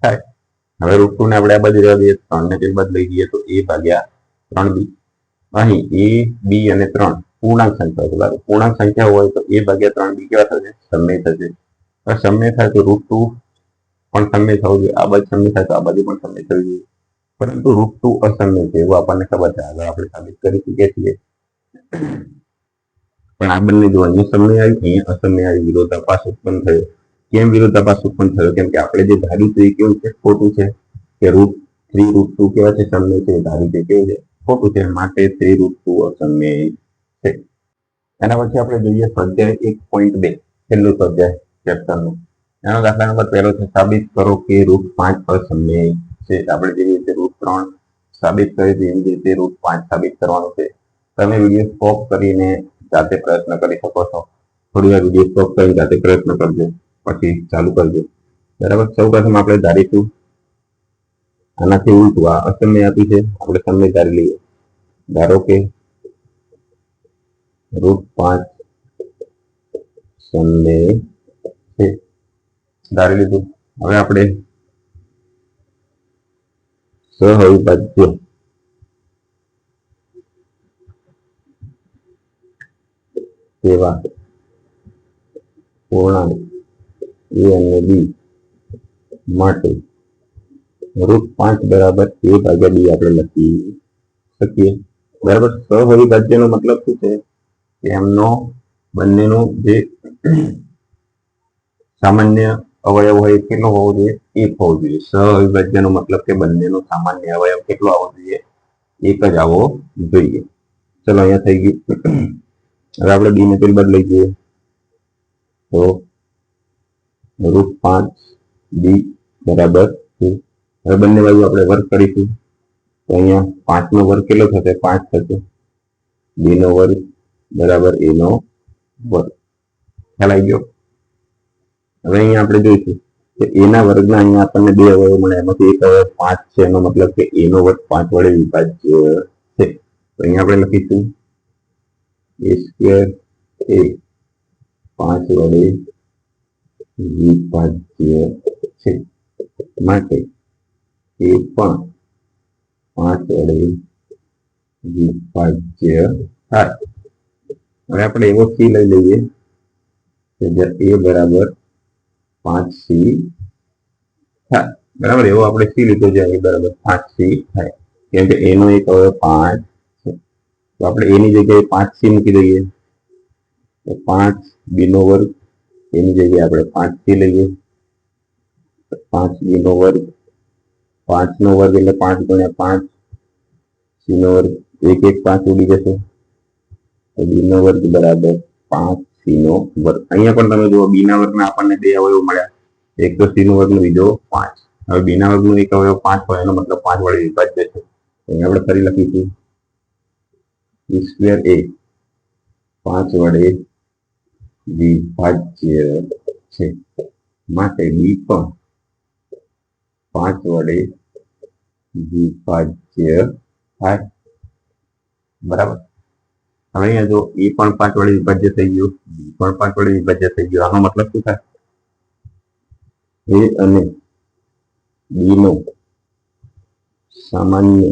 થાય. હવે √2 ને આપણે આ બાજુ રહેવા દઈએ, 3 ને ત્યારબાદ લઈ જઈએ તો a ભાગ્યા 3b. અહીં a b અને 3 પૂર્ણાંક સંખ્યાઓ છે. બરાબર. પૂર્ણાંક સંખ્યા હોય તો a ભાગ્યા 3b કેવા થશે? સમય થશે. હવે સમય થાય તો √2 પણ સમય થવું જોઈએ. આ બાજુ સમય થાય તો આ બાજુ પણ સમય થવી જોઈએ. પરંતુ √2 અસમય છે એવું આપણને ખબર છે. આગળ આપણે સાબિત કરી ચૂક્યા છીએ. પણ આ બંને જો અહીંયા સમય આવી, અહીંયા અસમય આવી, વિરોધાભાસ ઉત્પન્ન થયો. કેમ વિરોધાભાસ ઉત્પન્ન થયો? કેમ કે આપણે જે ધાર્યું છે એ કેવું છે? ખોટું છે. કે √3√2 કેવા છે? સમય છે. ધાર્યું છે કેવું છે? ખોટું છે. માટે 3√2 અસમય છે. એના પછી આપણે જોઈએ સ્વાધ્યાય 1.2 છેલ્લું સ્વાધ્યાય ચેપ્ટરનું. એનો દાખલા નંબર પહેલો છે સાબિત કરો કે √5 અસમય છે. આપણે જેવી રીતે √3 સાબિત કરી હતી એવી રીતે √5 સાબિત કરવાનું છે. તમે વિડીયો સ્ટોપ કરીને જાતે પ્રયત્ન કરી શકો છો. થોડી વાર વિડીયો સ્ટોપ કરીને જાતે પ્રયત્ન કરજો, પછી ચાલુ કરજો. બરાબર. સૌ પ્રથમ આપણે ધારીશું આનાથી ઉલટું આ અસમય આપી છે, આપણે સમય ધારી લઈએ. ધારો કે √5 સમય છે. ધારી લીધું. હવે આપણે સહઅવિભાજ્ય એવા પૂર્ણાંક a અને b માટે √5 બરાબર a ભાગ્યા b આપણે લખી શકીએ. બરાબર. સહઅવિભાજ્યનો મતલબ શું છે? કે એમનો બંનેનો જે સામાન્ય અવયવ હોય કેટલો હોવો જોઈએ? 1 હોવો જોઈએ. સહઅવિભાજ્યનો મતલબ કે બંનેનો સામાન્ય અવયવ કેટલો આવવો જોઈએ? 1 જ આવવો જોઈએ. ચલો અહીંયા થઈ ગયું. હવે આપણે b ને પેલી બાજુ લઈ જઈએ તો √5 બી બરાબર 2. હવે બંને બાજુ આપણે વર્ક કરીશું તો અહીંયા 5 નો વર્ગ કેટલો થશે? 5 થશે. બી નો વર્ગ બરાબર એ નો વર્ગ. ખ્યાલ આવી ગયો? હવે અહીંયા આપણે જોઈશું કે એ ના વર્ગના અહીંયા આપણને બે અવયવ મળે, એમાંથી એક અવયવ 5 છે, એનો મતલબ કે એ નો વર્ગ 5 વડે વિભાજ્ય છે. તો અહીંયા આપણે લખીશું a સ્ક્વેર એ 5 વડે વિભાજ્ય છે, માટે એ પણ 5 વડે વિભાજ્ય થાય. હવે આપણે એવો સી લઈ લઈએ કે જ્યાં એ બરાબર 5c થાય. બરાબર, એવો આપણે સી લીધો જ્યાં એ બરાબર 5c થાય, કેમ કે એનો એક અવયવ 5 છે. તો આપણે એની જગ્યાએ 5c મૂકી દઈએ તો 5 બી નો વર્ગ, એની જગ્યાએ આપણે 5c લઈએ, 5b નો વર્ગ, 5 નો વર્ગ એટલે 5 ગુણ્યા 5, c નો વર્ગ, એક 5 ઉડી જશે, તો બી નો વર્ગ બરાબર 5c નો વર્ગ. અહીંયા પણ તમે જુઓ બી ના વર્ગના આપણને બે અવયવ મળ્યા, એક તો c નો વર્ગ નો, બીજો 5. હવે બી ના વર્ગનો એક અવયવ 5 હોય, એનો મતલબ 5 વડે વિભાજ્ય છે. અહીંયા આપણે ફરી લખીશું b સ્ક્વેર એ 5 વડે વિભાજ્ય છે, માટે બી પણ 5 વડે વિભાજ્ય થાય. બરાબર, હવે અહીંયા જો એ પણ 5 વડે વિભાજ્ય થઈ ગયું, બી પણ 5 વડે વિભાજ્ય થઈ ગયું. આનો મતલબ શું થાય? એ અને બી નો સામાન્ય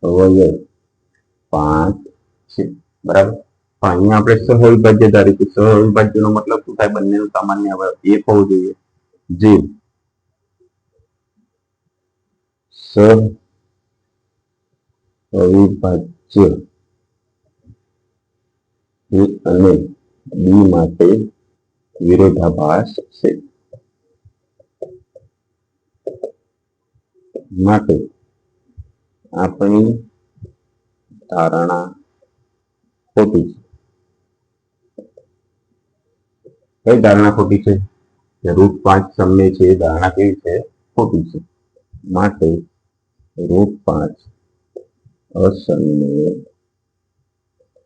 અવયવ 5 છે. બરાબર, અહીંયા આપણે સહવિભાજ્ય ધારીશું. સહવિભાજ્ય નો મતલબ શું થાય? બંનેનું સામાન્ય અવયવ 1 હોવું જોઈએ. જે સહવિભાજ્ય એ અને બી માટે વિરોધાભાસ છે, માટે આપણી ધારણા ખોટી છે. કઈ ધારણા ખોટી છે? √5 સમય છે, એ ધારણા કેવી છે? ખોટી છે. માટે √5 અસમય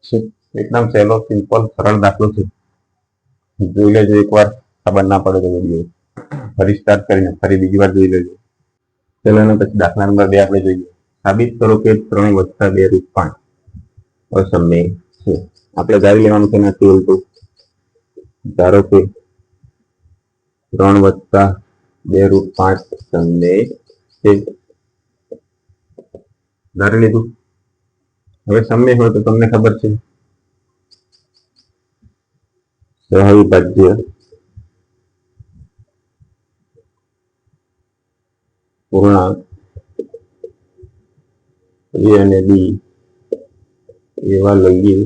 છે. એકદમ સહેલો, સિમ્પલ, સરળ દાખલો છે. જોઈ લેજો એકવાર, ખબર ના પડે તો વિડીયો ફરી સ્ટાર્ટ કરીને ફરી બીજી વાર જોઈ લેજો. ચલો એના પછી દાખલા નંબર 2 આપણે જોઈએ. સાબિત કરો કે 3 + 2 √5 અસમય છે. આપણે ધારી લેવાનું છે નથી ઉલટું. ધારો કે 3 + 2 √5 સમય છે. ધારી લીધું. હવે સમય હોય તો તમને ખબર છે સહવિભાજ્ય પૂર્ણાંક એ અને બી એવા લઈએ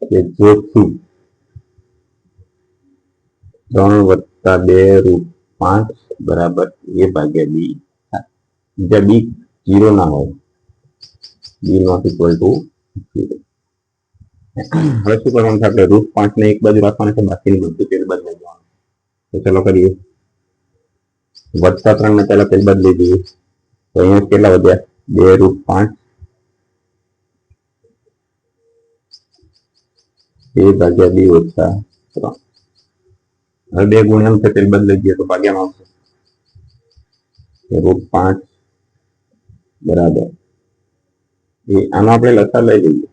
કે જેથી 3 + 2 √5 બરાબર a ભાગ્યા બી થાય. જ્યાં બી 0 ના હોય, બી નોટ ઇક્વલ ટુ 0. હવે શું કરવાનું છે? આપણે √5 ને એક બાજુ રાખવાનું છે, બાકીની બધું તેલ બદલાઈ જવાનું. તો ચલો કરીએ. +3 ને પહેલા તેલ બદલી દઈએ. તો અહીંયા કેટલા વધ્યા? 2 √5 a ભાગ્યા બી ઓછા 3. હવે 2 ગુણ્યા છે, તેલ બદલાઈ ગયા તો ભાગ્યામાં આવશે. √5 બરાબર એ આનો આપણે લસા લઈ લઈએ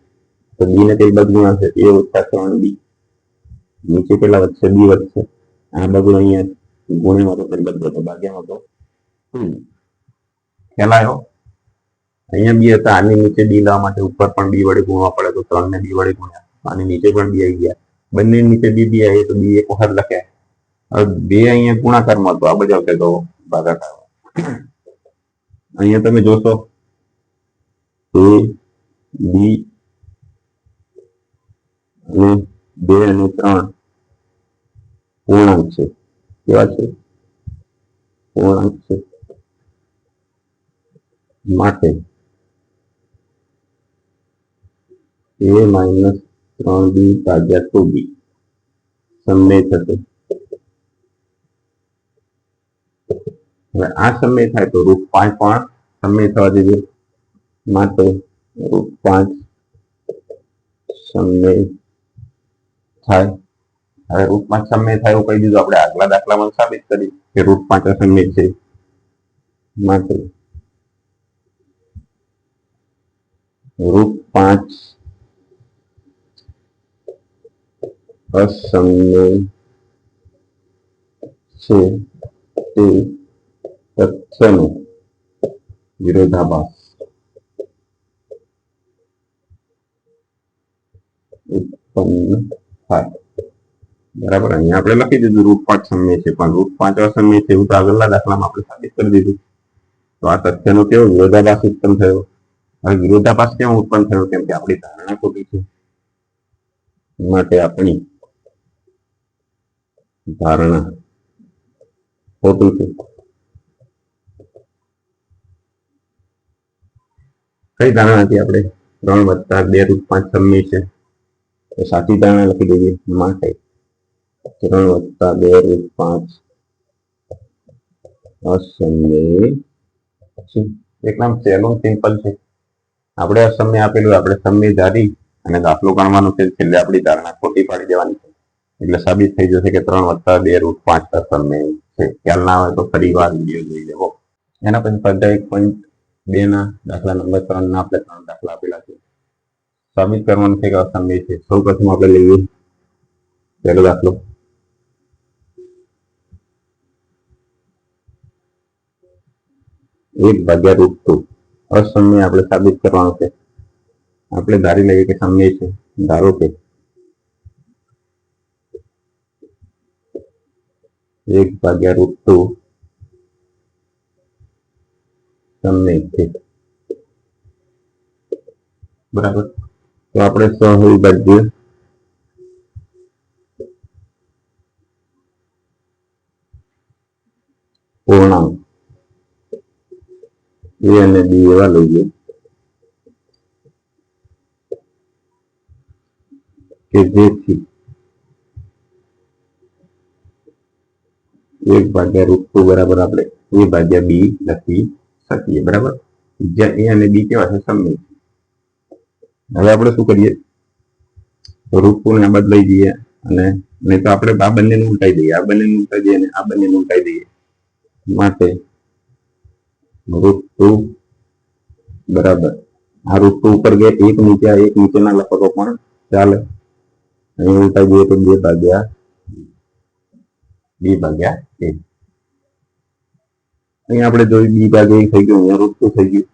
તો બી ને કઈ બાજુ આવશે? a ઓછા 3b. નીચે કેટલા વધશે? બી વધશે. આ બાજુ અહીંયા ગુણ્યામાં તો તેલ બદલો તો ભાગ્યામાં તો 2. ખ્યાલ આવ્યો? અહીંયા બી હતા, આની નીચે બી લાવવા માટે ઉપર પણ બી વડે ગુણવા પડે, તો 3 ને બી વડે ગુણ્યા, આની નીચે પણ બી આવી ગયા. બંને નીચે બી આવી તો બી એક વખત લખ્યા. હવે 2 અહીંયા ગુણાકારમાં હતો, આ બાજુ આવશે તો ભાગાકાર. અહીંયા તમે જોશો a બી અને 2 અને 3 પૂર્ણાંક છે. કેવા છે? પૂર્ણાંક છે. માટે a - 3b ભાગ્યા 2b સમય થશે. હવે આ સમય થાય તો √5 પણ સમય થવા જોઈએ, માટે √5 સમય થાય. હવે √5 સમય થાય એવું કહી દીધું. આપણે આગલા દાખલામાં સાબિત કરી કે √5 અસમય છે, માટે √5 અસમય છે તે તથ્યનો વિરોધાભાસ ઉત્પન્ન થાય. બરાબર, અહીંયા આપણે લખી દીધું √5 સમય છે, પણ √5 અસમય છે એવું તો આગળના દાખલામાં આપણે સાબિત કરી દીધું. તો આ તથ્યનો કેવો વિરોધાભાસ ઉત્પન્ન થયો? હવે વિરોધાભાસ કેમ ઉત્પન્ન થયો? કેમ કે આપણી ધારણા ખોટી છે, માટે આપણી ધારણા ખોટી છે. કઈ ધારણા હતી આપણે? 3 + 2 √5 સમય છે, તો સાચી ધારણા લખી દઈએ. માટે 3 + 2 √5 અસમય છે. એકદમ સહેલું સિમ્પલ છે. આપણે અસમય આપેલું, આપણે સમય ધારી અને દાખલો ગણવાનો છે. છેલ્લે આપણી ધારણા ખોટી પાડી દેવાની છે, એટલે સાબિત થઈ જશે કે 3 + 2 √5 અસમય છે. ખ્યાલ ના આવે તો ફરી વાર વિડીયો જોઈ લેવો. એના પછી સ્વાધ્યાય 1.2 ના દાખલા નંબર 3 ના આપણે 3 દાખલા આપેલા છે. સાબિત કરવાનું છે કે અસમય છે. સૌ પ્રથમ આપણે લઈએ પહેલો દાખલો. એક ભાગ્યા √2 અસમય આપણે સાબિત કરવાનું છે. આપણે ધારી લઈએ કે સમય છે. ધારો કે 1 ભાગ્યા √2 સમય છે. બરાબર, તો આપણે સહવિભાજ્ય પૂર્ણાંક A અને B એવા લઈએ કે જેથી 1 ભાગ્યા √2 બરાબર આપણે A ભાગ્યા B લખી શકીએ. બરાબર, જ્યાં A અને B કેવા છે? સમય. હવે આપણે શું કરીએ? √2 ને આ બાદ લઈ જઈએ, અને નહીં તો આપણે આ બંનેને ઉલટાઈ દઈએ, આ બંનેને ઉલટાઈ દઈએ અને આ બંનેને ઉલટાઈ દઈએ. માટે √2 બરાબર, આ √2 ઉપર ગયા, એક નીચેના લખો તો પણ ચાલે. અહીં ઉલટાઈ દઈએ તો 2 ભાગ્યા A. અહીં આપણે જોયું B ભાગ્યા A થઈ ગયું, અહીંયા √2 થઈ ગયું.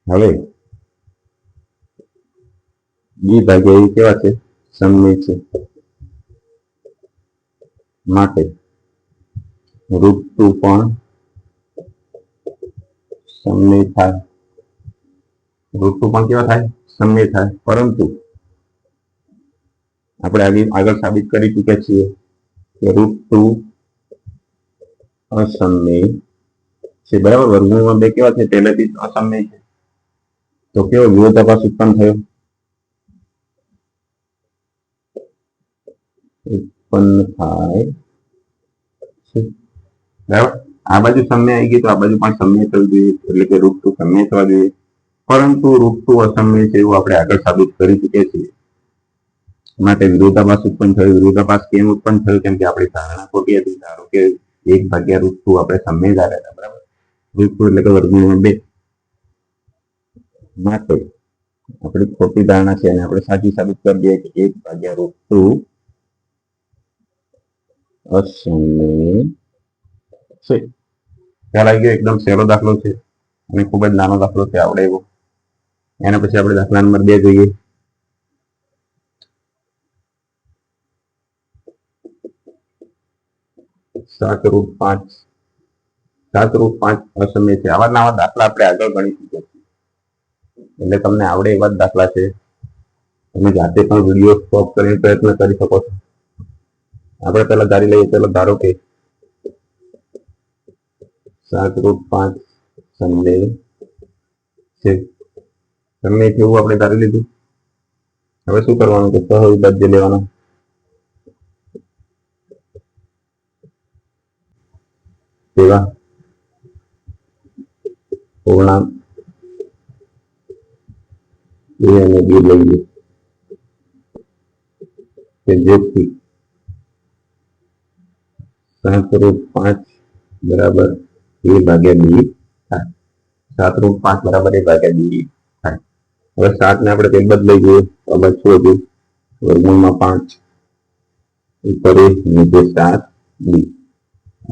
હવે B ભાગ્યા A કેવા છે? સમય છે. માટે √2 પણ સમય થાય. √2 પણ કેવા થાય? સમય થાય. પરંતુ આપણે આગળ સાબિત કરી ચૂક્યા છીએ કે √2 અસમય છે. બરાબર, વર્ગમૂળમાં 2 કેવા છે? પહેલેથી જ અસમય છે. તો કેવો વિરોધાભાસ ઉત્પન્ન થયો? ઉત્પન્ન થાય છે. બરાબર, આ બાજુ સમય આવી ગઈ તો આ બાજુ પણ સમય થવું જોઈએ, એટલે કે √2 સમય થવા જોઈએ. પરંતુ √2 અસમય છે એવું આપણે આગળ સાબિત કરી ચૂક્યા છીએ, માટે વિરોધાભાસ ઉત્પન્ન થયો. વિરોધાભાસ કેમ ઉત્પન્ન થયો? કેમ કે આપણી ધારણા ખોટી હતી. ધારો કે 1 ભાગ્યા √2 આપણે સમય ધાર્યા હતા. બરાબર, √2 એટલે કે વર્ગમૂળમાં 2. માટે આપણી ખોટી ધારણા છે અને આપણે સાચી સાબિત કરી દઈએ કે 1 ભાગ્યા √2 અસમય છે. ખ્યાલ આવી ગયો? એકદમ સહેલો દાખલો છે અને ખૂબ જ નાનો દાખલો છે, આવડે એવો. એના પછી આપણે દાખલા નંબર 2 જોઈએ. સાત √5 અસમય છે. આવા નવા દાખલા આપણે આગળ ગણી ચૂક્યા છીએ, એટલે તમને આવડે એવા જ દાખલા છે. તમે જાતે પણ વિડીયો સ્ટોપ કરીને પ્રયત્ન કરી શકો છો. આપણે પહેલા ધારી લઈએ. પહેલા ધારો કે 7 √5 સમય છે. સમય છે એવું આપણે ધારી લીધું. હવે શું કરવાનું? કે સહવિભાજ્ય લેવાનો. તેવા પૂર્ણાંક a અને b લઈએ કે જેથી 7√5 બરાબર a ભાગ્યા b થાય. 7√5 બરાબર a ભાગ્યા b થાય. હવે 7 ને આપણે તે બદલાઈ જઈએ તો બચવું હતું વર્ગમૂળમાં 5 ઉપર a નીચે 7b.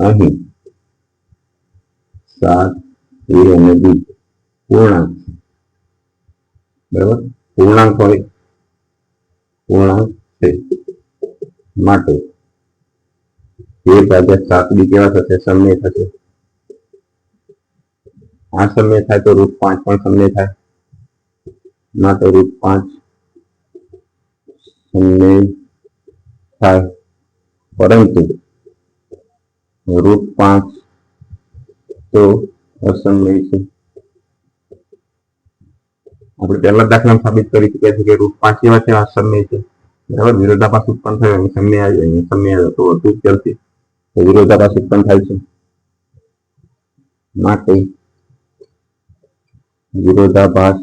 અહીં 7 a અને b પૂર્ણાંક બરાબર પૂર્ણાંક હોય પૂર્ણાંક છે માટે a ભાગ્યા 7b કેવા થશે સમય થશે. આ સમય થાય તો √5 પણ સમય થાય માટે √5 સમય થાય પરંતુ √5 તો અસમય છે. આપણે પહેલા દાખલામાં સાબિત કરી ચૂક્યા છે કે √5 કેવા છે અસમય છે બરાબર. વિરોધાભાસ ઉત્પન્ન થયો અહીં સમય આવ્યો અહીં સમય આવ્યો તો વધુ ચાલશે તો વિરોધાભાસ ઉત્પન્ન થાય છે માટે વિરોધાભાસ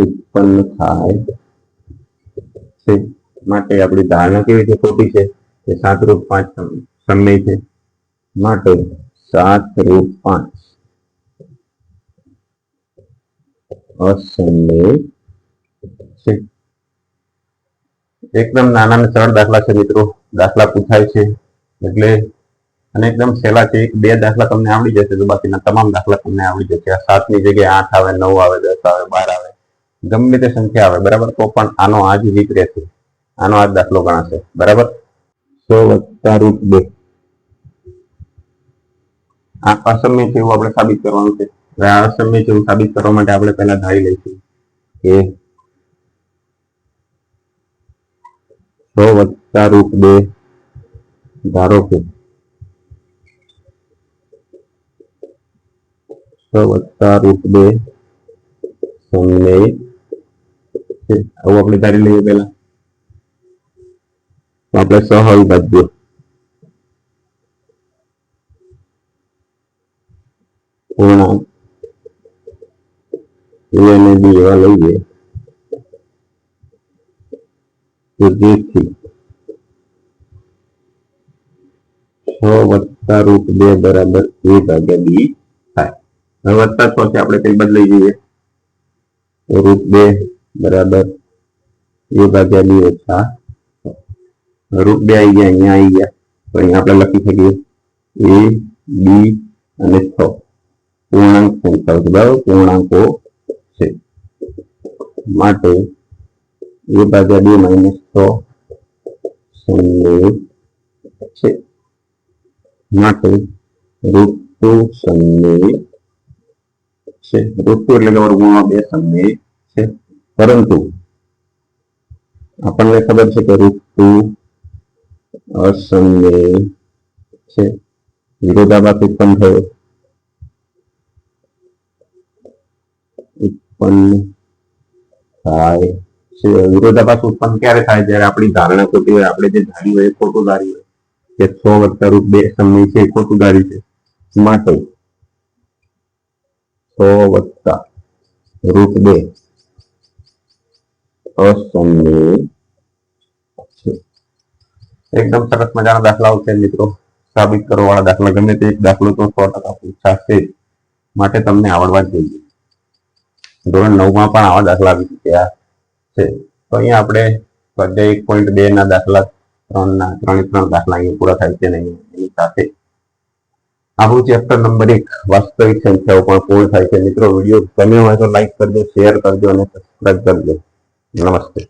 ઉત્પન્ન થાય છે માટે આપણી ધારણા કેવી રીતે ખોટી છે કે 7√5 સમય છે માટે 7√5 અસમય છે. એકદમ નાના અને સરળ દાખલા છે મિત્રો. દાખલા પૂછાય છે એટલે અને એકદમ સહેલા છે. 1-2 દાખલા તમને આવડી જશે તો બાકીના તમામ દાખલા તમને આવડી જશે. આ 7 ની જગ્યાએ 8 આવે 9 આવે 10 આવે 12 આવે ગમે તે સંખ્યા આવે બરાબર તો પણ આનો આ જ રીત રહેશે. આનો આ જ દાખલો ગણાશે બરાબર. 100 + √2 આ અસમય છે એવું આપણે સાબિત કરવાનું છે. હવે આ અસમય છે એવું સાબિત કરવા માટે આપણે પહેલા ધારી લઈશું કે 100 + √2 ધારો કે 100 + √2 સમય છે. આવું આપણે ધારી લઈએ પહેલા તો આપણે સહઅવિભાજ્ય પૂર્ણાંક a અને b એવા લઈએ કે જેથી 6 + √2 બરાબર a ભાગ્યા b થાય. હવે વત્તા 6 છે આપણે કઈ બદલાઈ જઈએ તો √2 બરાબર a ભાગ્યા b ઓછા √2 આવી ગયા અહીંયા આવી ગયા તો અહીંયા આપણે લખી શકીએ a b અને 6 પૂર્ણાંક સંખ્યાઓ છે બરાબર પૂર્ણાંકો છે માટે a ભાગ્યા b -6 સમય છે માટે √2 સમય છે. √2 એટલે કે વર્ગમૂળમાં 2 સમય છે પરંતુ આપણને ખબર છે કે √2 અસમય છે. વિરોધાભાસ ઉત્પન્ન થયો થાય છે. વિરોધાભાસ ઉત્પન્ન ક્યારે થાય જ્યારે આપણી ધારણા ખોટી હોય. આપણે જે ધાર્યું હોય એ ખોટું ધાર્યું હોય કે 6 + √2 સમય છે એ ખોટું ધાર્યું છે માટે 6 + √2 અસમય છે. એકદમ સરસ મજાના દાખલાઓ છે મિત્રો. સાબિત કરવા વાળા દાખલા ગમે તે એક દાખલો તો 100% પૂછાશે માટે તમને આવડવા જ જોઈએ. ધોરણ 9 માં પણ આવા દાખલા આવી ચૂક્યા છે. તો અહીંયા આપણે સ્વાધ્યાય 1.2 ના દાખલા 3 દાખલા અહીંયા પૂરા થાય છે ને એની સાથે આપણું ચેપ્ટર નંબર 1 વાસ્તવિક સંખ્યાઓ પણ પૂર્ણ થાય છે. મિત્રો વિડીયો ગમ્યો હોય તો લાઈક કરજો, શેર કરજો અને સબસ્ક્રાઇબ કરજો. નમસ્તે.